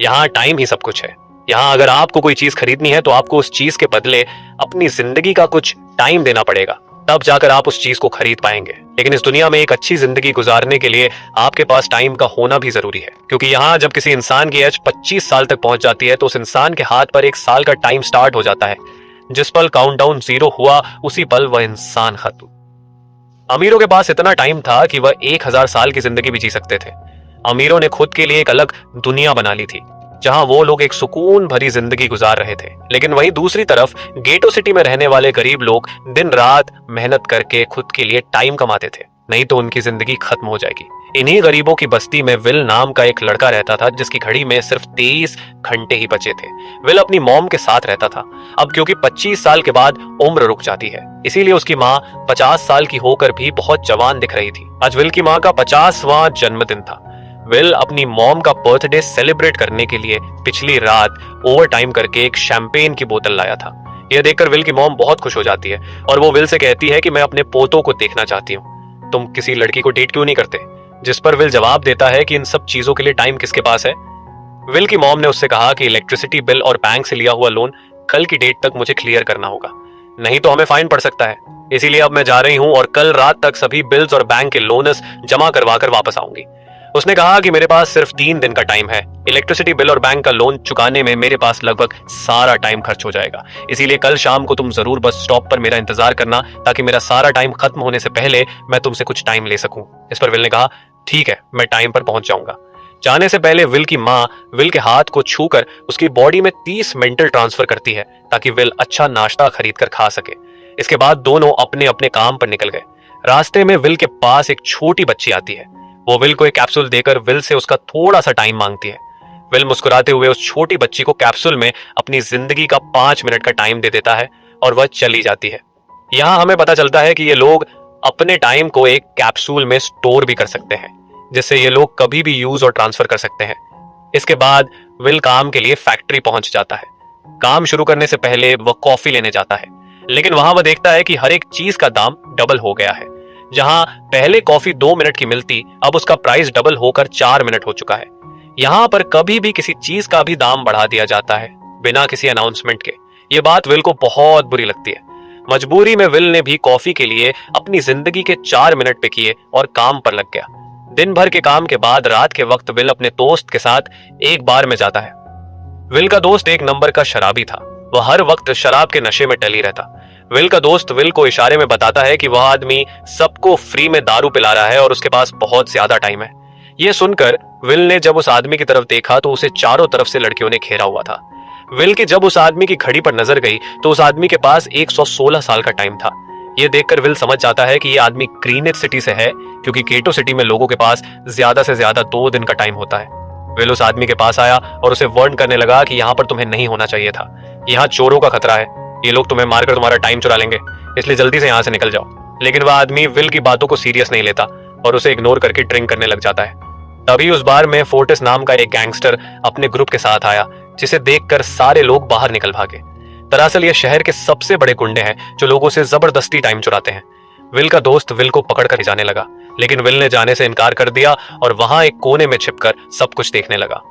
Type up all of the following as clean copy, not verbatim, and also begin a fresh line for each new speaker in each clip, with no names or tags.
यहाँ टाइम ही सब कुछ है। यहाँ अगर आपको कोई चीज खरीदनी है तो आपको उस चीज के बदले अपनी जिंदगी का कुछ टाइम देना पड़ेगा, तब जाकर आप उस चीज को खरीद पाएंगे। लेकिन इस दुनिया में एक अच्छी जिंदगी गुजारने के लिए आपके पास टाइम का होना भी जरूरी है, क्योंकि यहाँ जब किसी इंसान की एज 25 साल तक पहुंच जाती है तो उस इंसान के हाथ पर एक साल का टाइम स्टार्ट हो जाता है। जिस पल काउंटडाउन 0 हुआ उसी पल वह इंसान खत्म। अमीरों के पास इतना टाइम था कि वह 1000 साल की जिंदगी भी जी सकते थे। अमीरों ने खुद के लिए एक अलग दुनिया बना ली थी, जहां वो लोग एक सुकून भरी जिंदगी गुजार रहे थे। लेकिन वहीं दूसरी तरफ गेटो सिटी में रहने वाले गरीब लोग दिन रात मेहनत करके खुद के लिए टाइम कमाते थे, नहीं तो उनकी जिंदगी खत्म हो जाएगी। इन्हीं गरीबों की बस्ती में विल नाम का एक लड़का रहता था, जिसकी घड़ी में सिर्फ 23 घंटे ही बचे थे। विल अपनी मॉम के साथ रहता था। अब क्योंकि 25 साल के बाद उम्र रुक जाती है, इसीलिए उसकी माँ 50 साल की होकर भी बहुत जवान दिख रही थी। आज विल की माँ का 50वां जन्मदिन था। विल अपनी मॉम का बर्थडे सेलिब्रेट करने के लिए पिछली रात ओवर टाइम करके एक शैंपेन की बोतल लाया था। यह देखकर विल की मॉम बहुत खुश हो जाती है और वो विल से कहती है कि मैं अपने पोतों को देखना चाहती हूँ, तुम किसी लड़की को डेट क्यों नहीं करते? जिस पर विल जवाब देता है कि इन सब चीजों के लिए टाइम किसके पास है। विल की मॉम ने उससे कहा कि इलेक्ट्रिसिटी बिल और बैंक से लिया हुआ लोन कल की डेट तक मुझे क्लियर करना होगा, नहीं तो हमें फाइन पड़ सकता है। इसीलिए अब मैं जा रही हूँ और कल रात तक सभी बिल्स और बैंक के लोन्स जमा करवा कर वापस आऊंगी। उसने कहा कि मेरे पास सिर्फ 3 दिन का टाइम है। इलेक्ट्रिसिटी बिल और बैंक का लोन चुकाने में मेरे पास लगभग सारा टाइम खर्च हो जाएगा, इसीलिए कल शाम को तुम जरूर बस स्टॉप पर मेरा इंतजार करना, ताकि मेरा सारा टाइम खत्म होने से पहले मैं तुमसे कुछ टाइम ले सकूं। इस पर विल ने कहा ठीक है, मैं टाइम पर पहुंच जाऊंगा। जाने से पहले विल की माँ विल के हाथ को छूकर उसकी बॉडी में 30 मेंटल ट्रांसफर करती है, ताकि विल अच्छा नाश्ता खरीद कर खा सके। इसके बाद दोनों अपने अपने काम पर निकल गए। रास्ते में विल के पास एक छोटी बच्ची आती है। वो विल को एक कैप्सूल देकर विल से उसका थोड़ा सा टाइम मांगती है। विल मुस्कुराते हुए उस छोटी बच्ची को कैप्सूल में अपनी जिंदगी का 5 मिनट का टाइम दे देता है और वह चली जाती है। यहाँ हमें पता चलता है कि ये लोग अपने टाइम को एक कैप्सूल में स्टोर भी कर सकते हैं, जिससे ये लोग कभी भी यूज और ट्रांसफर कर सकते हैं। इसके बाद विल काम के लिए फैक्ट्री पहुंच जाता है। काम शुरू करने से पहले वह कॉफी लेने जाता है, लेकिन वहां वह देखता है कि हर एक चीज का दाम डबल हो गया है। जहां पहले कॉफी 2 मिनट की मिलती, अब उसका प्राइस डबल होकर 4 मिनट हो चुका है। यहाँ पर कभी भी किसी चीज का भी दाम बढ़ा दिया जाता है बिना किसी अनाउंसमेंट के। ये बात विल को बहुत बुरी लगती है। मजबूरी में विल ने भी कॉफी के लिए अपनी जिंदगी के 4 मिनट पे किए और काम पर लग गया। दिन भर के काम के बाद रात के वक्त विल अपने दोस्त के साथ एक बार में जाता है। विल का दोस्त एक नंबर का शराबी था। वह हर वक्त शराब के नशे में टली रहता। विल का दोस्त विल को इशारे में बताता है कि वह आदमी सबको फ्री में दारू पिला रहा है और उसके पास बहुत ज्यादा टाइम है। यह सुनकर विल ने जब उस आदमी की तरफ देखा तो उसे चारों तरफ से लड़कियों ने घेरा हुआ था। विल की जब उस आदमी की घड़ी पर नजर गई तो उस आदमी के पास 116 साल का टाइम था। यह देखकर विल समझ जाता है कि यह आदमी ग्रीनेज सिटी से है, क्योंकि गेटो सिटी में लोगों के पास ज्यादा से ज्यादा 2 दिन का टाइम होता है। विल उस आदमी के पास आया और उसे वार्न करने लगा कि यहाँ पर तुम्हें नहीं होना चाहिए था। यहाँ चोरों का खतरा है, ये लोग तुम्हें मारकर तुम्हारा टाइम चुरा लेंगे, इसलिए जल्दी से यहाँ से निकल जाओ। लेकिन वह आदमी विल की बातों को सीरियस नहीं लेता और उसे इग्नोर करके ड्रिंक करने लग जाता है। तभी उस बार में फोर्टिस नाम का एक गैंगस्टर अपने ग्रुप के साथ आया, जिसे देखकर सारे लोग बाहर निकल भागे। दरअसल ये शहर के सबसे बड़े गुंडे हैं जो लोगों से जबरदस्ती टाइम चुराते हैं। विल का दोस्त विल को पकड़कर जाने लगा, लेकिन विल ने जाने से इनकार कर दिया और वहां एक कोने में छिपकर सब कुछ देखने लगा।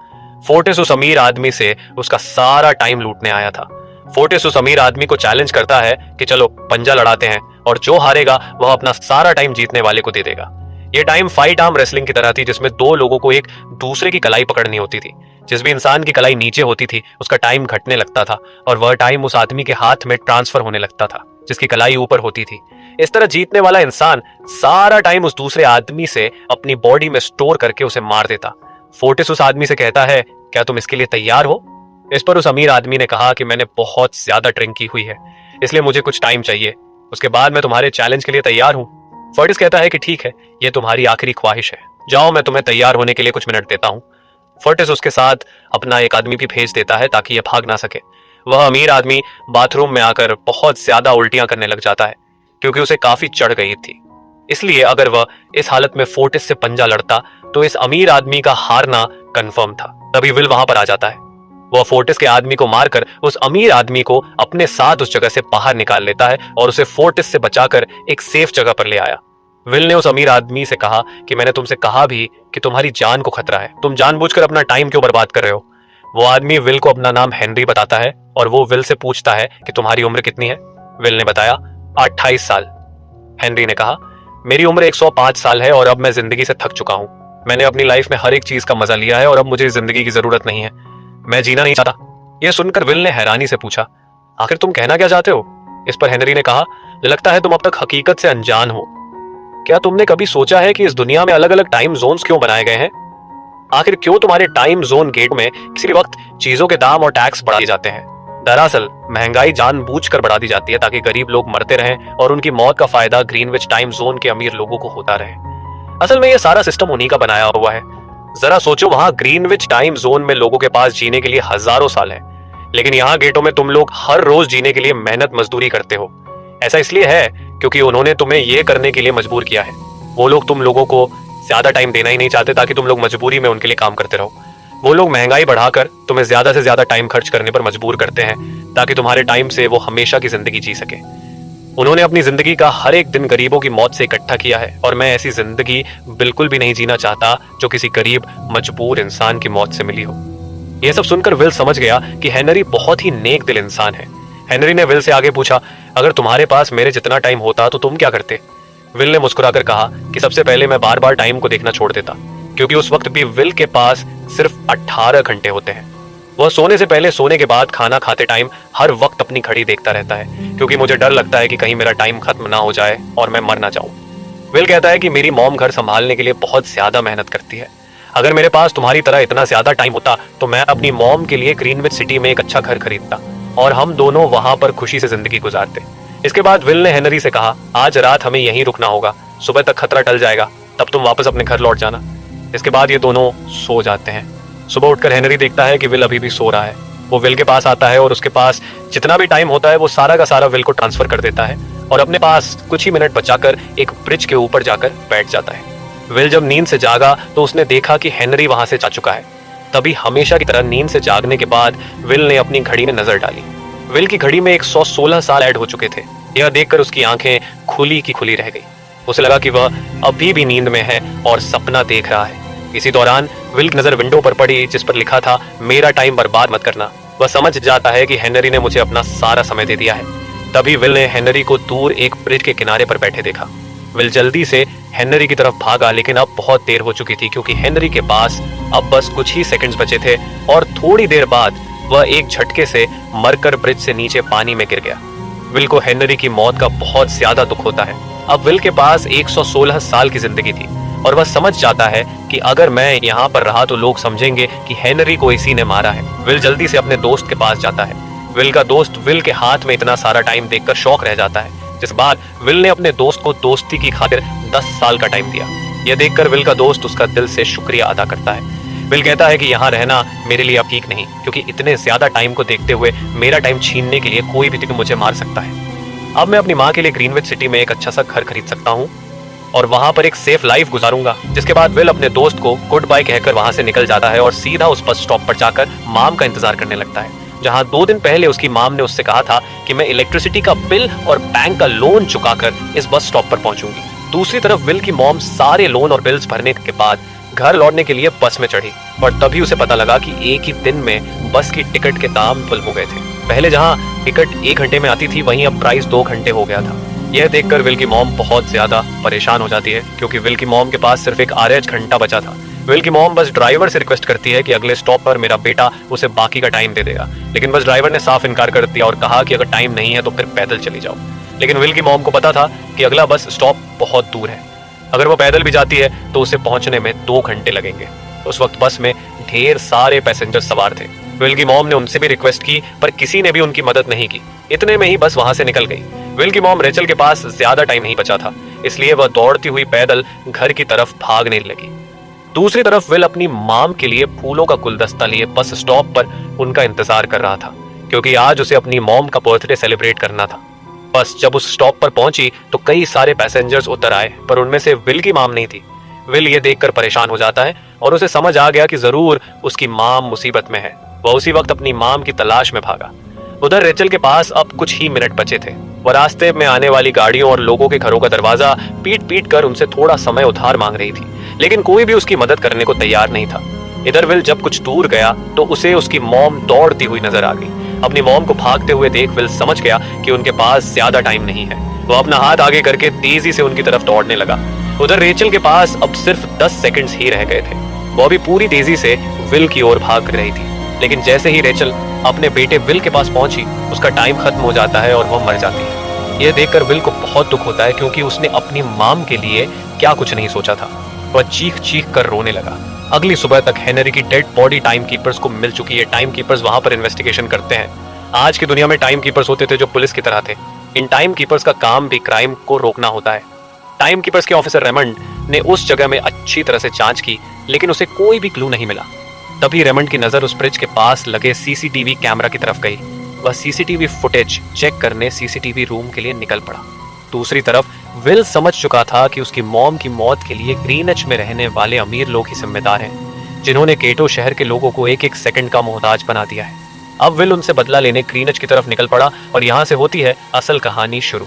फोर्टिस उस अमीर आदमी से उसका सारा टाइम लूटने आया था। फोर्टिस उस अमीर आदमी को चैलेंज करता है कि चलो पंजा लड़ाते हैं और जो हारेगा वह अपना सारा टाइम जीतने वाले को दे देगा। यह टाइम फाइट आर्म रेसलिंग की तरह थी, जिसमें 2 लोगों को एक दूसरे की कलाई पकड़नी होती थी। जिस भी इंसान की कलाई नीचे होती थी उसका टाइम घटने लगता था और वह टाइम उस आदमी के हाथ में ट्रांसफर होने लगता था जिसकी कलाई ऊपर होती थी। इस तरह जीतने वाला इंसान सारा टाइम उस दूसरे आदमी से अपनी बॉडी में स्टोर करके उसे मार देता। फोर्टिस उस आदमी से कहता है, क्या तुम इसके लिए तैयार हो? इस पर उस अमीर आदमी ने कहा कि मैंने बहुत ज्यादा ड्रिंक की हुई है, इसलिए मुझे कुछ टाइम चाहिए, उसके बाद मैं तुम्हारे चैलेंज के लिए तैयार हूं। फोर्टिस कहता है कि ठीक है, यह तुम्हारी आखिरी ख्वाहिश है, जाओ मैं तुम्हें तैयार होने के लिए कुछ मिनट देता हूं। फोर्टिस उसके साथ अपना एक आदमी भी भेज देता है ताकि यह भाग ना सके। वह अमीर आदमी बाथरूम में आकर बहुत ज्यादा उल्टियां करने लग जाता है, क्योंकि उसे काफी चढ़ गई थी। इसलिए अगर वह इस हालत में फोर्टिस से पंजा लड़ता तो इस अमीर आदमी का हारना कंफर्म था। तभी विल वहां पर आ जाता है। वह फोर्टिस के आदमी को मारकर उस अमीर आदमी को अपने साथ उस जगह से बाहर निकाल लेता है और उसे फोर्टिस से बचाकर एक सेफ जगह पर ले आया। विल ने उस अमीर आदमी से कहा कि मैंने तुमसे कहा भी कि तुम्हारी जान को खतरा है, तुम जानबूझकर अपना टाइम क्यों बर्बाद कर रहे हो? वो आदमी विल को अपना नाम हेनरी बताता है और वो विल से पूछता है कि तुम्हारी उम्र कितनी है। विल ने बताया 28 साल। हेनरी ने कहा, मेरी उम्र 105 साल है और अब मैं जिंदगी से थक चुका हूं। मैंने अपनी लाइफ में हर एक चीज का मजा लिया है और अब मुझे जिंदगी की जरूरत नहीं है। मैं जीना नहीं चाहता। यह सुनकर विल ने हैरानी से पूछा, आखिर तुम कहना क्या चाहते हो? इस पर हेनरी ने कहा, लगता है तुम अब तक हकीकत से अनजान हो। क्या तुमने कभी सोचा है कि इस दुनिया में अलग अलग टाइम जोन्स क्यों बनाए गए हैं? आखिर क्यों तुम्हारे टाइम जोन गेट में किसी वक्त चीजों के दाम और टैक्स बढ़ा दिए जाते हैं? दरअसल महंगाई जानबूझकर बढ़ा दी जाती है ताकि गरीब लोग मरते रहें और उनकी मौत का फायदा ग्रीनविच टाइम जोन के अमीर लोगों को होता रहे। असल में यह सारा सिस्टम उन्हीं का बनाया हुआ है। जरा सोचो, वहां ग्रीनविच टाइम जोन में लोगों के पास जीने के लिए हजारों साल है, लेकिन यहाँ गेटों में तुम लोग हर रोज जीने के लिए मेहनत मजदूरी करते हो। ऐसा इसलिए है क्योंकि उन्होंने तुम्हें यह करने के लिए मजबूर किया है। वो लोग तुम लोगों को ज्यादा टाइम देना ही नहीं चाहते ताकि तुम लोग मजबूरी में उनके लिए काम करते रहो। वो लोग महंगाई बढ़ाकर तुम्हें ज्यादा से ज्यादा टाइम खर्च करने पर मजबूर करते हैं ताकि तुम्हारे टाइम से वो हमेशा की जिंदगी जी सके। उन्होंने अपनी जिंदगी का हर एक दिन गरीबों की मौत से इकट्ठा किया है और मैं ऐसी जिंदगी बिल्कुल भी नहीं जीना चाहता जो किसी गरीब मजबूर इंसान की मौत से मिली हो। यह सब सुनकर विल समझ गया कि हेनरी बहुत ही नेक दिल इंसान है। हेनरी ने विल से आगे पूछा, अगर तुम्हारे पास मेरे जितना टाइम होता तो तुम क्या करते? विल ने मुस्कुराकर कहा कि सबसे पहले मैं बार बार टाइम को देखना छोड़ देता, क्योंकि उस वक्त भी विल के पास सिर्फ 18 घंटे होते हैं। वह सोने से पहले, सोने के बाद, खाना खाते टाइम हर वक्त अपनी घड़ी देखता रहता है, क्योंकि मुझे डर लगता है कि कहीं मेरा टाइम खत्म ना हो जाए और मैं मर ना जाऊं। विल कहता है कि मेरी मॉम घर संभालने के लिए बहुत ज्यादा मेहनत करती है। अगर मेरे पास तुम्हारी तरह इतना ज्यादा टाइम होता तो मैं अपनी मॉम के लिए ग्रीनविच सिटी में एक अच्छा घर खरीदता और हम दोनों वहां पर खुशी से जिंदगी गुजारते। इसके बाद विल ने हेनरी से कहा, आज रात हमें यहीं रुकना होगा, सुबह तक खतरा टल जाएगा, तब तुम वापस अपने घर लौट जाना। इसके बाद ये दोनों सो जाते हैं। सुबह उठकर हेनरी देखता है कि विल अभी भी सो रहा है। वो विल के पास आता है और उसके पास जितना भी टाइम होता है वो सारा का सारा विल को ट्रांसफर कर देता है और अपने पास कुछ ही मिनट बचाकर एक ब्रिज के ऊपर जाकर बैठ जाता है। विल जब नींद से जागा तो उसने देखा कि हेनरी वहां से जा चुका है। तभी हमेशा की तरह नींद से जागने के बाद विल ने अपनी घड़ी में नजर डाली। विल की घड़ी में 116 साल ऐड हो चुके थे। यह देखकर उसकी आंखें खुली की खुली रह गई। उसे लगा कि वह अभी भी नींद में है और सपना देख रहा है। इसी दौरान विल की नजर विंडो पर पड़ी जिस पर लिखा था, मेरा टाइम बर्बाद मत करना। वह समझ जाता है कि हेनरी ने मुझे अपना सारा समय दे दिया है। तभी विल ने हेनरी को दूर एक ब्रिज के किनारे पर बैठे देखा। विल जल्दी से हेनरी की तरफ भागा, लेकिन अब बहुत देर हो चुकी थी क्योंकि हेनरी के पास अब बस कुछ ही सेकंड्स बचे थे और थोड़ी देर बाद वह एक झटके से मरकर ब्रिज से नीचे पानी में गिर गया। विल को हेनरी की मौत का बहुत ज्यादा दुख होता है। अब विल के पास 116 साल की जिंदगी थी और वह समझ जाता है कि अगर मैं यहाँ पर रहा तो लोग समझेंगे कि हेनरी को इसी ने मारा है। विल जल्दी से अपने दोस्त के पास जाता है। विल का दोस्त विल के हाथ में इतना सारा टाइम देखकर शौक रह जाता है, जिस बाद विल ने अपने दोस्त को दोस्ती की खातिर 10 साल का टाइम दिया। यह देखकर विल का दोस्त उसका दिल से शुक्रिया अदा करता है। विल कहता है कि यहाँ रहना मेरे लिए अब ठीक नहीं, क्योंकि इतने ज्यादा टाइम को देखते हुए मेरा टाइम छीनने के लिए कोई भी मुझे मार सकता है। अब मैं अपनी माँ के लिए ग्रीनविच सिटी में एक अच्छा सा घर खरीद सकता हूँ और वहां पर एक सेफ लाइफ गुजारूंगा। जिसके बाद विल अपने दोस्त को गुड बाय कहकर वहां से निकल जाता है और सीधा उस बस स्टॉप पर जाकर माम का इंतजार करने लगता है, जहां 2 दिन पहले उसकी माम ने उससे कहा था कि मैं इलेक्ट्रिसिटी का बिल और बैंक का लोन चुकाकर इस बस स्टॉप पर पहुंचूंगी। दूसरी तरफ विल की मॉम सारे लोन और बिल्स भरने के बाद घर लौटने के लिए बस में चढ़ी और तभी उसे पता लगा कि एक ही दिन में बस की टिकट के दाम डबल हो गए थे। पहले जहां टिकट 1 घंटे में आती थी, वहीं अब प्राइस 2 घंटे हो गया था। यह देखकर विल की मॉम बहुत ज्यादा परेशान हो जाती है, क्योंकि विल की मॉम के पास सिर्फ एक RH घंटा बचा था। विल की मॉम बस ड्राइवर से रिक्वेस्ट करती है कि अगले स्टॉप पर मेरा बेटा उसे बाकी का टाइम दे देगा, लेकिन बस ड्राइवर ने साफ इनकार कर दिया और कहा कि अगर टाइम नहीं है तो फिर पैदल चली जाओ। लेकिन विल की मॉम को पता था कि अगला बस स्टॉप बहुत दूर है। अगर वो पैदल भी जाती है तो उसे पहुंचने में 2 घंटे लगेंगे। उस वक्त बस में ढेर सारे पैसेंजर सवार थे। विल की मॉम ने उनसे भी रिक्वेस्ट की, पर किसी ने भी उनकी मदद नहीं की। इतने में ही बस वहां से निकल गई। विल की मॉम रेचल के पास ज्यादा टाइम नहीं बचा था, इसलिए वह दौड़ती हुई पैदल घर की तरफ भागने लगी। दूसरी तरफ विल अपनी मॉम के लिए फूलों का गुलदस्ता लिए बस स्टॉप पर उनका इंतजार कर रहा था, क्योंकि आज उसे अपनी मॉम का बर्थडे सेलिब्रेट करना था। बस जब उस स्टॉप पर पहुंची तो कई सारे पैसेंजर्स उतर आए, पर उनमें से विल की मॉम नहीं थी। विल ये देखकर परेशान हो जाता है और उसे समझ आ गया कि जरूर उसकी मॉम मुसीबत में है। वह उसी वक्त अपनी मॉम की तलाश में भागा। उधर रेचल के पास अब कुछ ही मिनट बचे थे। वह रास्ते में आने वाली गाड़ियों और लोगों के घरों का दरवाजा पीट पीट कर उनसे थोड़ा समय उधार मांग रही थी, लेकिन कोई भी उसकी मदद करने को तैयार नहीं था। इधर विल जब कुछ दूर गया तो उसे उसकी मॉम दौड़ती हुई नजर आ गई। अपनी मॉम को भागते हुए देख विल समझ गया कि उनके पास ज्यादा टाइम नहीं है। वो अपना हाथ आगे करके तेजी से उनकी तरफ दौड़ने लगा। उधर रेचल के पास अब सिर्फ 10 सेकंड्स ही रह गए थे। वो अभी पूरी तेजी से विल की ओर भाग रही थी, लेकिन जैसे ही रेचल अपने बेटे विल के पास पहुंची, उसका टाइम खत्म हो जाता है और वह मर जाती है। यह देखकर विल को बहुत दुख होता है, क्योंकि उसने अपनी मॉम के लिए क्या कुछ नहीं सोचा था। वह चीख चीख कर रोने लगा। अगली सुबह तक हेनरी की डेड बॉडी टाइम कीपर्स को मिल चुकी है। टाइम कीपर्स वहां पर इन्वेस्टिगेशन करते हैं। आज की दुनिया में टाइम कीपर्स होते थे जो पुलिस की तरह थे। इन टाइम कीपर्स का काम भी क्राइम को रोकना होता है। टाइम कीपर्स के ऑफिसर रेमंड ने उस जगह में अच्छी तरह से जांच की, लेकिन उसे कोई भी क्लू नहीं मिला। तभी रेमंड की नजर उस ब्रिज के पास लगे सीसीटीवी कैमरा की तरफ गई। वह सीसीटीवी फुटेज चेक करने सीसीटीवी रूम के लिए निकल पड़ा। दूसरी तरफ विल समझ चुका था कि उसकी मॉम की मौत के लिए ग्रीनविच में रहने वाले अमीर लोग ही जिम्मेदार हैं, जिन्होंने केटो शहर के लोगों को एक एक सेकंड का मोहताज बना दिया है। अब विल उनसे बदला लेने ग्रीनविच की तरफ निकल पड़ा और यहाँ से होती है असल कहानी शुरू।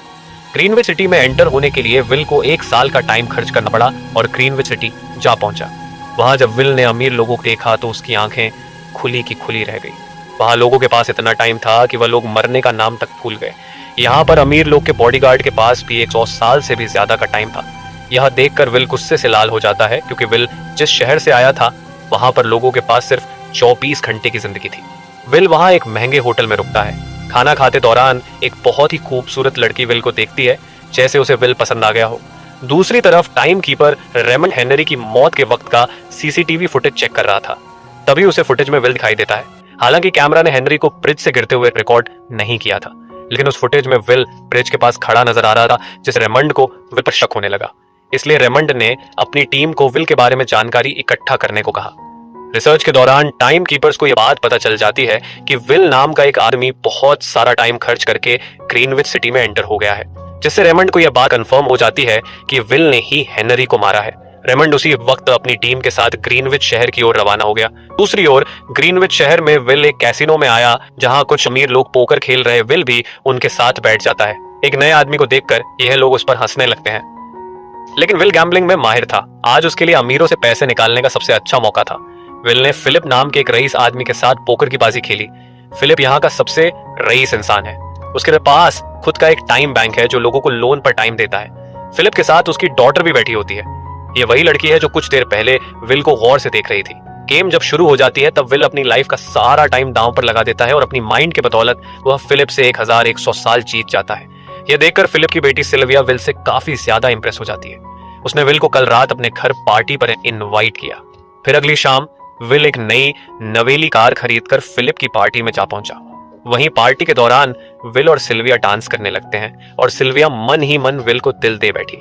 ग्रीनविच सिटी में एंटर होने के लिए विल को 1 साल का टाइम खर्च करना पड़ा और ग्रीनविच सिटी जा पहुंचा। वहां जब विल ने अमीर लोगों को देखा तो उसकी आंखें खुली की खुली रह गई। वहां लोगों के पास इतना टाइम था कि वह लोग मरने का नाम तक भूल गए। यहाँ पर अमीर लोग के बॉडीगार्ड के पास भी 100 साल से भी ज्यादा का टाइम था। यह देखकर विल गुस्से से लाल हो जाता है, क्योंकि विल जिस शहर से आया था वहां पर लोगों के पास सिर्फ 24 घंटे की जिंदगी थी। विल वहां एक महंगे होटल में रुकता है। खाना खाते दौरान एक बहुत ही खूबसूरत लड़की विल को देखती है, जैसे उसे विल पसंद आ गया हो। दूसरी तरफ टाइम कीपर रेमंड हेनरी की मौत के वक्त का सीसीटीवी फुटेज चेक कर रहा था। तभी उसे फुटेज में विल दिखाई देता है। हालांकि कैमरा ने हेनरी को ब्रिज से गिरते हुए रिकॉर्ड नहीं किया था, लेकिन उस फुटेज में विल ब्रिज के पास खड़ा नजर आ रहा था, जिससे रेमंड को विल पर शक होने लगा। इसलिए रेमंड ने अपनी टीम को विल के बारे में जानकारी इकट्ठा करने को कहा। रिसर्च के दौरान टाइम कीपर्स को यह बात पता चल जाती है कि विल नाम का एक आदमी बहुत सारा टाइम खर्च करके ग्रीनविच सिटी में एंटर हो गया है, जिससे रेमंड को यह बात कंफर्म हो जाती है कि विल ने ही हेनरी को मारा है। रेमंड उसी वक्त अपनी टीम के साथ ग्रीनविच शहर की ओर रवाना हो गया। दूसरी ओर ग्रीनविच शहर में विल एक कैसीनो में आया, जहां कुछ अमीर लोग पोकर खेल रहे। विल भी उनके साथ बैठ जाता है। एक नए आदमी को देखकर यह लोग उस पर हंसने लगते हैं, लेकिन विल गैम्बलिंग में माहिर था। आज उसके लिए अमीरों से पैसे निकालने का सबसे अच्छा मौका था। विल ने फिलिप नाम के एक रईस आदमी के साथ पोकर की बाजी खेली। फिलिप यहाँ का सबसे रईस इंसान है। उसके पास खुद का एक टाइम बैंक है जो लोगों को लोन पर टाइम देता है। फिलिप के साथ उसकी डॉटर भी बैठी होती है। ये वही लड़की है जो कुछ देर पहले विल को गौर से देख रही थी। गेम जब शुरू हो जाती है तब विल अपनी लाइफ का सारा टाइम दांव पर लगा देता है और अपनी माइंड के बदौलत वह फिलिप से 1100 साल जीत जाता है। यह देखकर फिलिप की बेटी सिल्विया विल से काफी ज्यादा इंप्रेस हो जाती है। उसने विल को कल रात अपने घर पार्टी पर इनवाइट किया। फिर अगली शाम विल एक नई नवेली कार खरीदकर फिलिप की पार्टी में जा पहुंचा। वहीं पार्टी के दौरान विल और सिल्विया डांस करने लगते हैं और सिल्विया मन ही मन विल को दिल दे बैठी।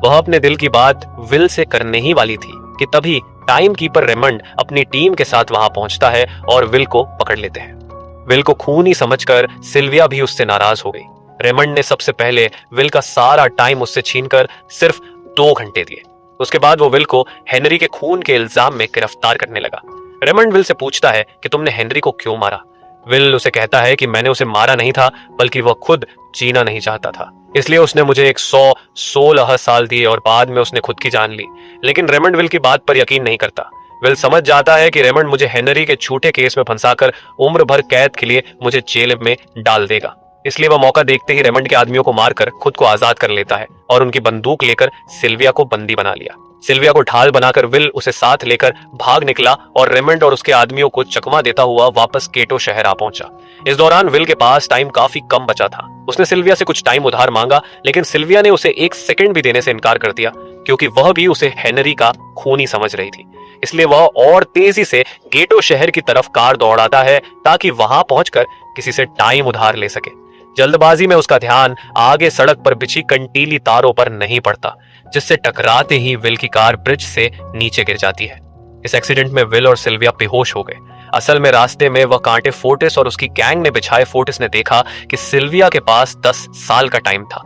वह अपने दिल की बात विल से करने ही वाली थी कि तभी टाइम कीपर रेमंड अपनी टीम के साथ वहां पहुंचता है और विल को पकड़ लेते हैं। विल को खूनी समझकर सिल्विया भी उससे नाराज हो गई। रेमंड ने सबसे पहले विल का सारा टाइम उससे छीनकर सिर्फ 2 घंटे दिए। उसके बाद वो विल को हेनरी के खून के इल्जाम में गिरफ्तार करने लगा। रेमंड विल से पूछता है कि तुमने हेनरी को क्यों मारा। विल उसे कहता है कि मैंने उसे मारा नहीं था, बल्कि वह खुद जीना नहीं चाहता था, इसलिए उसने मुझे 116 साल दिए और बाद में उसने खुद की जान ली। लेकिन रेमंड विल की बात पर यकीन नहीं करता। विल समझ जाता है कि रेमंड मुझे हेनरी के झूठे केस में फंसाकर उम्र भर कैद के लिए मुझे जेल में डाल देगा। इसलिए वह मौका देखते ही रेमंड के आदमियों को मारकर खुद को आजाद कर लेता है और उनकी बंदूक लेकर सिल्विया को बंदी बना लिया। सिल्विया को ढाल बनाकर विल उसे साथ लेकर भाग निकला और रेमंड और उसके आदमियों को चकमा देता हुआ वापस केटो शहर आ पहुंचा। इस दौरान विल के पास टाइम काफी कम बचा था। उसने सिल्विया से कुछ टाइम उधार मांगा, लेकिन सिल्विया ने उसे 1 सेकंड भी देने से इनकार कर दिया, क्योंकि वह भी उसे हेनरी का खूनी समझ रही थी। इसलिए वह और तेजी से केटो शहर की तरफ कार दौड़ाता है ताकि वहां पहुंचकर किसी से टाइम उधार ले सके। जल्दबाजी में उसका ध्यान आगे सड़क पर बिछी कंटीली तारों पर नहीं पड़ता, जिससे टकराते ही विल की कार ब्रिज से नीचे गिर जाती है। इस एक्सीडेंट में विल और सिल्विया बेहोश हो गए। असल में रास्ते में वह कांटे फोर्टिस और उसकी गैंग ने बिछाए। फोर्टिस ने देखा कि सिल्विया के पास 10 साल का टाइम था।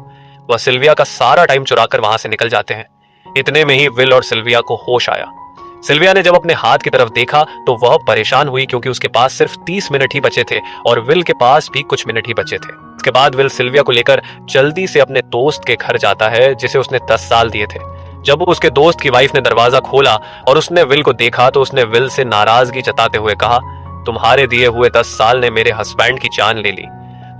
वह सिल्विया का सारा टाइम चुराकर वहां से निकल जाते हैं। इतने में ही विल और सिल्विया को होश आया। सिल्विया ने जब अपने हाथ की तरफ देखा तो वह परेशान हुई, क्योंकि उसके पास सिर्फ 30 मिनट ही बचे थे और विल के पास भी कुछ मिनट ही बचे थे। इसके बाद विल सिल्विया को लेकर जल्दी से अपने दोस्त के घर जाता है, जिसे उसने 10 साल दिए थे। जब उसके दोस्त की वाइफ ने दरवाजा खोला और उसने विल को देखा तो उसने विल से नाराजगी जताते हुए कहा, तुम्हारे दिए हुए 10 साल ने मेरे हस्बैंड की जान ले ली।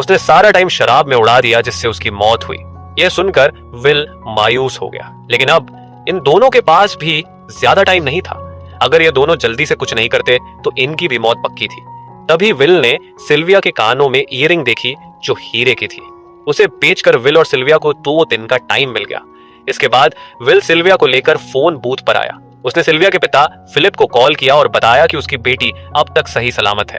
उसने सारा टाइम शराब में उड़ा दिया जिससे उसकी मौत हुई। यह सुनकर विल मायूस हो गया, लेकिन अब इन दोनों के पास भी ज्यादा टाइम नहीं था। अगर ये दोनों जल्दी से कुछ नहीं करते तो इनकी भी मौत पक्की थी। तभी विल ने सिल्विया के कानों में ईयरिंग देखी जो हीरे की थी। उसे बेचकर विल और सिल्विया को 2 दिन का टाइम मिल गया। इसके बाद विल सिल्विया को लेकर फोन बूथ पर आया। उसने सिल्विया के पिता फिलिप को कॉल किया और बताया कि उसकी बेटी अब तक सही सलामत है।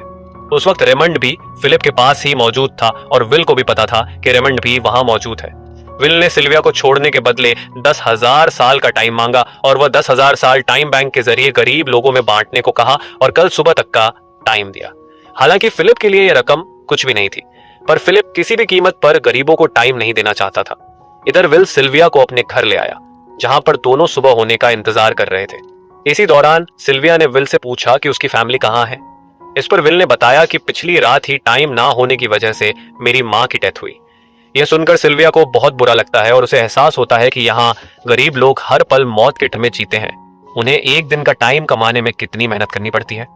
उस वक्त रेमंड भी फिलिप के पास ही मौजूद था और विल को भी पता था कि रेमंड भी वहां मौजूद है। विल ने सिल्विया को छोड़ने के बदले 10,000 साल का टाइम मांगा और वह 10,000 साल टाइम बैंक के जरिए गरीब लोगों में बांटने को कहा और कल सुबह तक का टाइम दिया। हालांकि फिलिप के लिए यह रकम कुछ भी नहीं थी, पर फिलिप किसी भी कीमत पर गरीबों को टाइम नहीं देना चाहता था। इधर विल सिल्विया को अपने घर ले आया, जहां पर दोनों सुबह होने का इंतजार कर रहे थे। इसी दौरान सिल्विया ने विल से पूछा कि उसकी फैमिली कहां है। इस पर विल ने बताया कि पिछली रात ही टाइम ना होने की वजह से मेरी मां की डेथ हुई। यह सुनकर सिल्विया को बहुत बुरा लगता है और उसे एहसास होता है कि यहाँ गरीब लोग हर पल मौत के में जीते हैं। उन्हें एक दिन का टाइम कमाने में कितनी मेहनत करनी पड़ती है।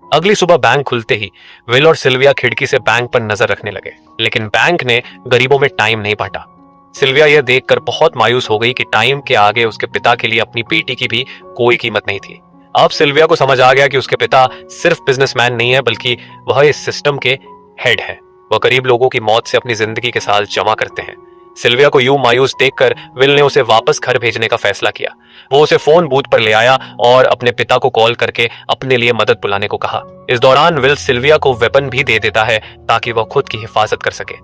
अगली सुबह बैंक खुलते ही विल और सिल्विया खिड़की से बैंक पर नजर रखने लगे, लेकिन बैंक ने गरीबों में टाइम नहीं बांटा। सिल्विया यह देखकर बहुत मायूस हो गई कि टाइम के आगे उसके पिता के लिए अपनी बेटी की भी कोई कीमत नहीं थी। अब सिल्विया को समझ आ गया कि उसके पिता सिर्फ बिजनेसमैन नहीं है, बल्कि वह इस सिस्टम के हेड है। वह गरीब लोगों की मौत से अपनी जिंदगी के साल जमा करते हैं। सिल्विया को यूं मायूस देखकर विल ने उसे वापस घर भेजने का फैसला किया। वो उसे फोन बूथ पर ले आया और अपने पिता को कॉल करके अपने लिए मदद बुलाने को कहा। इस दौरान विल सिल्विया को वेपन भी दे देता है ताकि वह खुद की हिफाजत कर सके।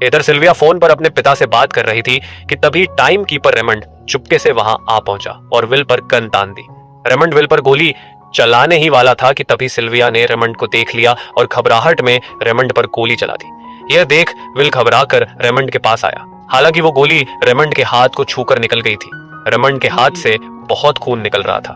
इधर सिल्विया फोन पर अपने पिता से बात कर रही थी कि तभी टाइम कीपर रेमंड चुपके से वहां आ पहुंचा और विल पर गन तान दी। रेमंड विल पर गोली चलाने ही वाला था कि तभी सिल्विया ने रेमंड को देख लिया और घबराहट में रेमंड पर गोली चला दी। यह देख विल घबराकर रेमंड के पास आया। हालांकि वो गोली रेमंड के हाथ को छूकर निकल गई थी। रेमंड के हाथ से बहुत खून निकल रहा था।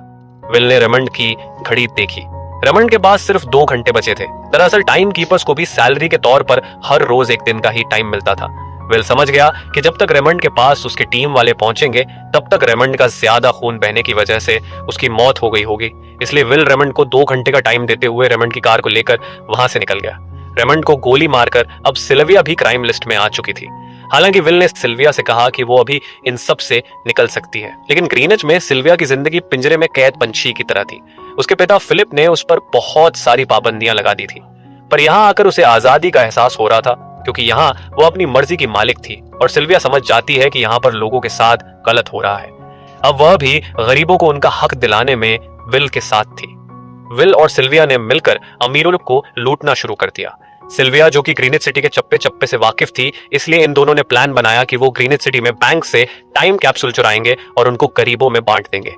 विल ने रेमंड की घड़ी देखी। रेमंड के पास सिर्फ 2 घंटे बचे थे। दरअसल टाइम कीपर्स को भी सैलरी के तौर पर हर रोज 1 दिन का ही टाइम मिलता था। विल समझ गया कि जब तक रेमंड के पास उसके टीम वाले पहुंचेंगे तब तक रेमंड का ज्यादा खून बहने की वजह से उसकी मौत हो गई होगी। इसलिए विल रेमंड को 2 घंटे का टाइम देते हुए रेमंड की कार को लेकर वहां से निकल गया। रेमंड को गोली मारकर अब सिल्विया भी क्राइम लिस्ट में आ चुकी थी। हालांकि विल ने सिल्विया से कहा कि वो अभी इन सब से निकल सकती है, लेकिन ग्रीनिच में सिल्विया की जिंदगी पिंजरे में कैद पंछी की तरह थी। उसके पिता फिलिप ने उस पर बहुत सारी पाबंदियां लगा दी थी, पर यहाँ आकर उसे आजादी का एहसास हो रहा था, क्योंकि यहाँ वो अपनी मर्जी की मालिक थी और सिल्विया समझ जाती है कि यहाँ पर लोगों के साथ गलत हो रहा है। अब वह भी गरीबों को उनका हक दिलाने में विल के साथ थी। विल और सिल्विया ने मिलकर अमीरों को लूटना शुरू कर दिया। सिल्विया, जो कि ग्रीनिच सिटी के चप्पे चप्पे से वाकिफ थी, इसलिए इन दोनों ने प्लान बनाया कि वो ग्रीनिच सिटी में बैंक से टाइम कैप्सूल चुराएंगे और उनको गरीबों में बांट देंगे।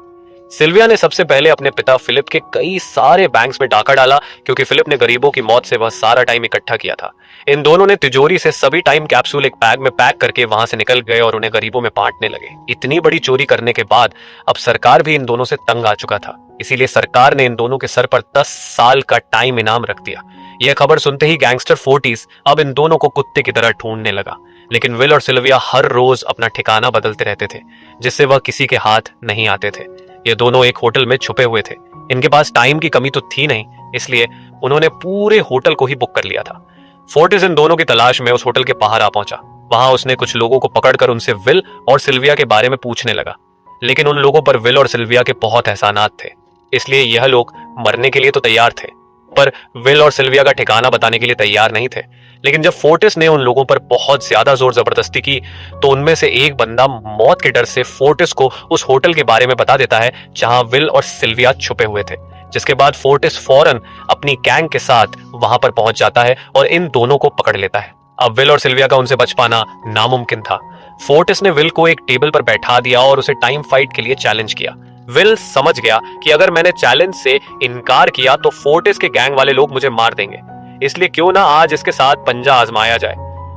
सिल्विया ने सबसे पहले अपने पिता फिलिप के कई सारे बैंक्स में डाका डाला, क्योंकि फिलिप ने गरीबों की मौत से वह सारा टाइम इकट्ठा किया था। इन दोनों ने तिजोरी से सभी टाइम कैप्सूल एक बैग में पैक करके वहां से निकल गए और उन्हें गरीबों में बांटने लगे। इतनी बड़ी चोरी करने के बाद अब सरकार भी इन दोनों से तंग आ चुका था, इसीलिए सरकार ने इन दोनों के सर पर 10 साल का टाइम इनाम रख दिया। यह खबर सुनते ही गैंगस्टर फोर्टिस अब इन दोनों को कुत्ते की तरह ढूंढने लगा, लेकिन विल और सिल्विया हर रोज अपना ठिकाना बदलते रहते थे, जिससे वह किसी के हाथ नहीं आते थे। ये दोनों एक होटल में छुपे हुए थे। इनके पास टाइम की कमी तो थी नहीं, इसलिए उन्होंने पूरे होटल को ही बुक कर लिया था। फोर्टिस इन दोनों की तलाश में उस होटल के बाहर आ पहुंचा। वहां उसने कुछ लोगों को पकड़कर उनसे विल और सिल्विया के बारे में पूछने लगा, लेकिन उन लोगों पर विल और सिल्विया के बहुत एहसानात थे, इसलिए यह लोग मरने के लिए तो तैयार थे, पर विल और सिल्विया का ठिकाना बताने के लिए तैयार नहीं थे। लेकिन जब फोर्टिस ने उन लोगों पर बहुत ज्यादा जोर जबरदस्ती की तो उनमें से एक बंदा मौत के डर से फोर्टिस को उस होटल के बारे में बता देता है जहां विल और सिल्विया छुपे हुए थे, जिसके बाद फोर्टिस फौरन अपनी गैंग के साथ वहां पर पहुंच जाता है और इन दोनों को पकड़ लेता है। अब विल और सिल्विया का उनसे बच पाना नामुमकिन था। फोर्टिस ने विल को एक टेबल पर बैठा दिया और उसे टाइम फाइट के लिए चैलेंज किया। विल समझ गया कि अगर मैंने चैलेंज से इनकार किया तो फोर्टिस के गैंग वाले लोग मुझे मार देंगे, इसलिए क्यों ना आज इसके साथ पंजा आजमाया जाए।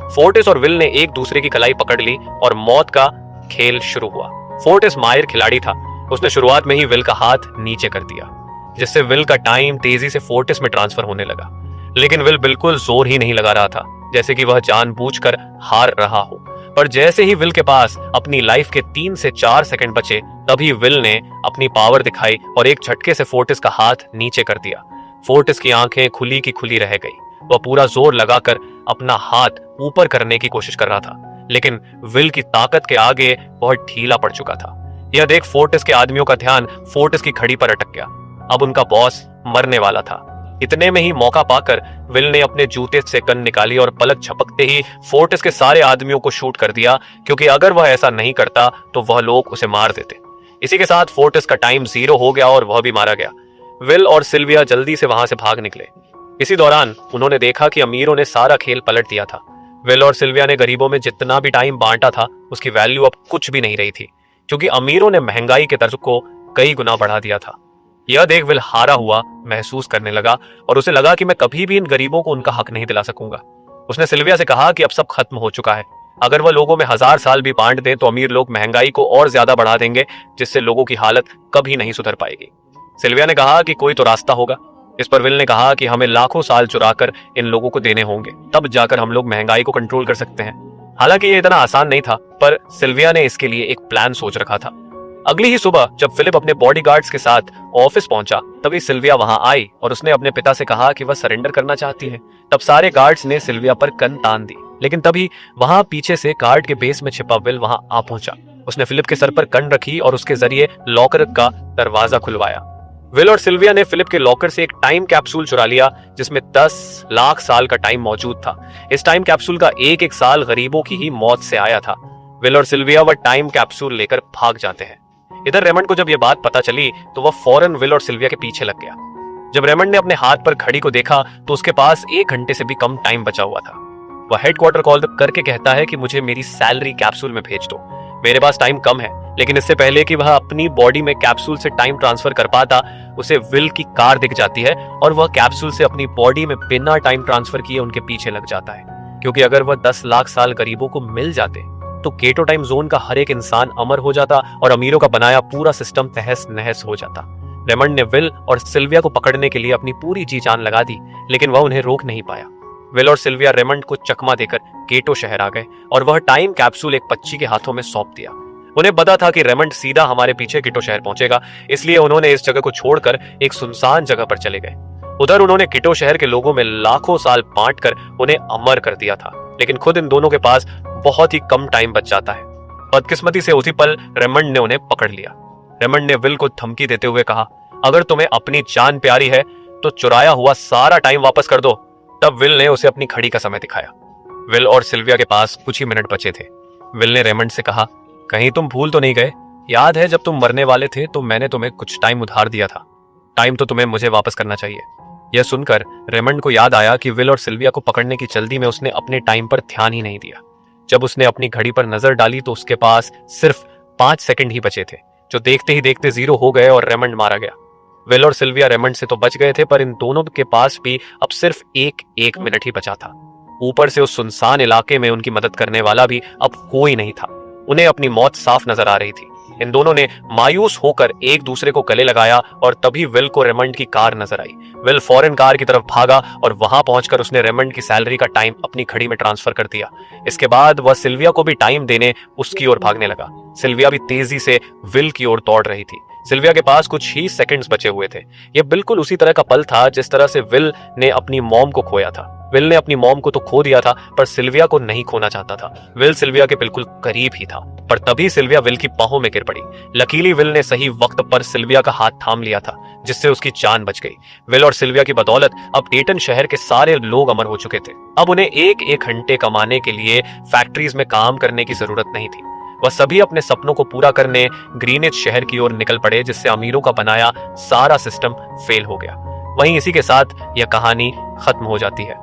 फोर्टिस और विल ने एक दूसरे की कलाई पकड़ ली और मौत का खेल शुरू हुआ। फोर्टिस माहिर खिलाड़ी था। उसने शुरुआत में ही विल का हाथ नीचे कर दिया, जिससे विल का टाइम तेजी से फोर्टिस में ट्रांसफर होने लगा। लेकिन विल बिल्कुल जोर ही नहीं लगा रहा था, जैसे कि वह जानबूझकर हार रहा हो। पर जैसे ही विल के पास अपनी लाइफ के 3 से 4 सेकंड बचे, तभी विल ने अपनी पावर दिखाई और एक झटके से फोर्टिस का हाथ नीचे कर दिया। फोर्टिस की आंखें खुली की खुली रह गई। वह पूरा जोर लगाकर अपना हाथ ऊपर करने की कोशिश कर रहा था, लेकिन विल की ताकत के आगे वह ढीला पड़ चुका था। यह देख फोर्टिस के आदमियों का ध्यान फोर्टिस की घड़ी पर अटक गया। अब उनका बॉस मरने वाला था। इतने में ही मौका पाकर विल ने अपने जूते से गन निकाली और पलक झपकते ही फोर्टिस के सारे आदमियों को शूट कर दिया, क्योंकि अगर वह ऐसा नहीं करता तो वह लोग उसे मार देते। इसी के साथ फोर्टिस का टाइम 0 हो गया और वह भी मारा गया। विल और सिल्विया जल्दी से वहां से भाग निकले। इसी दौरान उन्होंने देखा कि अमीरों ने सारा खेल पलट दिया था। विल और सिल्विया ने गरीबों में जितना भी टाइम बांटा था उसकी वैल्यू अब कुछ भी नहीं रही थी, क्योंकि अमीरों ने महंगाई के दर को कई गुना बढ़ा दिया था। यह देख विल हारा हुआ महसूस करने लगा और उसे लगा कि मैं कभी भी इन गरीबों को उनका हक नहीं दिला सकूंगा। उसने सिल्विया से कहा कि अब सब खत्म हो चुका है। अगर वह लोगों में 1000 साल भी बांट दें तो अमीर लोग महंगाई को और ज्यादा बढ़ा देंगे, जिससे लोगों की हालत कभी नहीं सुधर पाएगी। सिल्विया ने कहा कि कोई तो रास्ता होगा। इस पर विल ने कहा कि हमें लाखों साल चुराकर इन लोगों को देने होंगे, तब जाकर हम लोग महंगाई को कंट्रोल कर सकते हैं। हालांकि ये इतना आसान नहीं था, पर सिल्विया ने इसके लिए एक प्लान सोच रखा था। अगली ही सुबह जब फिलिप अपने बॉडीगार्ड्स के साथ ऑफिस पहुंचा, तभी सिल्विया वहां आई और उसने अपने पिता से कहा कि वह सरेंडर करना चाहती है। तब सारे गार्ड्स ने सिल्विया पर गन तान दी, लेकिन तभी वहां पीछे से गार्ड के बेस में छिपा विल वहां आ पहुंचा। उसने फिलिप के सर पर गन रखी और उसके जरिए लॉकर का दरवाजा खुलवाया। विल और सिल्विया ने फिलिप के लॉकर से एक टाइम कैप्सूल चुरा लिया, जिसमें 10 लाख साल का टाइम मौजूद था। इस टाइम कैप्सूल का एक एक साल गरीबों की ही मौत से आया था। विल और सिल्विया वह टाइम कैप्सूल लेकर भाग जाते हैं। इधर रेमंड को जब यह बात पता चली तो वह फौरन विल और सिल्विया के पीछे लग गया। जब रेमंड ने अपने हाथ पर घड़ी को देखा तो उसके पास 1 घंटे से भी कम टाइम बचा हुआ था। वह हेडक्वार्टर कॉल करके कहता है कि मुझे मेरी सैलरी कैप्सूल में भेज दो। मेरे पास टाइम कम है, लेकिन इससे पहले कि वह अपनी बॉडी में कैप्सूल से टाइम ट्रांसफर कर पाता, उसे विल की कार दिख जाती है और वह कैप्सूल से अपनी बॉडी में बिना टाइम ट्रांसफर किए उनके पीछे लग जाता है। क्योंकि अगर वह 10 लाख साल गरीबों को मिल जाते तो केटो टाइम जोन का हर एक इंसान अमर हो जाता और अमीरों का बनाया पूरा सिस्टम तहस नहस हो जाता। रेमंड ने विल और सिल्विया को पकड़ने के लिए अपनी पूरी जी जान लगा दी, लेकिन वह उन्हें रोक नहीं पाया। विल और सिल्विया रेमंड को चकमा देकर केटो शहर आ गए और वह टाइम कैप्सूल एक पक्षी के हाथों में सौंप दिया। उन्हें पता था कि रेमंड सीधा हमारे पीछे किटो शहर पहुंचेगा, इसलिए उन्होंने इस जगह को छोड़कर एक सुनसान जगह पर चले गए। उधर उन्होंने किटो शहर के लोगों में लाखों साल बांटकर उन्हें अमर कर दिया था, लेकिन खुद इन दोनों के पास बहुत ही कम टाइम बच जाता है। बदकिस्मती से उसी पल रेमंड ने उन्हें पकड़ लिया। रेमंड ने विल को धमकी देते हुए कहा, अगर तुम्हें अपनी जान प्यारी है तो चुराया हुआ सारा टाइम वापस कर दो। तब विल ने उसे अपनी घड़ी का समय दिखाया। विल और सिल्विया के पास कुछ ही मिनट बचे थे। विल ने रेमंड से कहा, कहीं तुम भूल तो नहीं गए? याद है जब तुम मरने वाले थे तो मैंने तुम्हें कुछ टाइम उधार दिया था। टाइम तो तुम्हें मुझे वापस करना चाहिए। यह सुनकर रेमंड को याद आया कि विल और सिल्विया को पकड़ने की जल्दी में उसने अपने टाइम पर ध्यान ही नहीं दिया। जब उसने अपनी घड़ी पर नजर डाली तो उसके पास सिर्फ 5 सेकंड ही बचे थे, जो देखते ही देखते 0 हो गए और रेमंड मारा गया। विल और सिल्विया रेमंड से तो बच गए थे, पर इन दोनों के पास भी अब सिर्फ एक मिनट ही बचा था। ऊपर से उस सुनसान इलाके में उनकी मदद करने वाला भी अब कोई नहीं था। उन्हें अपनी मौत साफ नजर आ रही थी। इन दोनों ने मायूस होकर एक दूसरे को गले लगाया और तभी विल को रेमंड की कार नजर आई। विल फौरन कार की तरफ भागा और वहां पहुंचकर उसने रेमंड की सैलरी का टाइम अपनी घड़ी में ट्रांसफर कर दिया। इसके बाद वह सिल्विया को भी टाइम देने उसकी ओर भागने लगा। सिल्विया भी तेजी से विल की ओर दौड़ रही थी। सिल्विया के पास कुछ ही सेकंड्स बचे हुए थे। यह बिल्कुल उसी तरह का पल था जिस तरह से विल ने अपनी मॉम को खोया था। विल ने अपनी मॉम को तो खो दिया था, पर सिल्विया को नहीं खोना चाहता था। विल सिल्विया के बिल्कुल करीब ही था, पर तभी सिल्विया विल की बाहों में गिर पड़ी। लकीली विल ने सही वक्त पर सिल्विया का हाथ थाम लिया था, जिससे उसकी जान बच गई। विल और सिल्विया की बदौलत अब डेटन शहर के सारे लोग अमर हो चुके थे। अब उन्हें एक घंटे कमाने के लिए फैक्ट्रीज में काम करने की जरूरत नहीं थी। वह सभी अपने सपनों को पूरा करने ग्रीनिच शहर की ओर निकल पड़े, जिससे अमीरों का बनाया सारा सिस्टम फेल हो गया। वहीं इसी के साथ यह कहानी खत्म हो जाती है।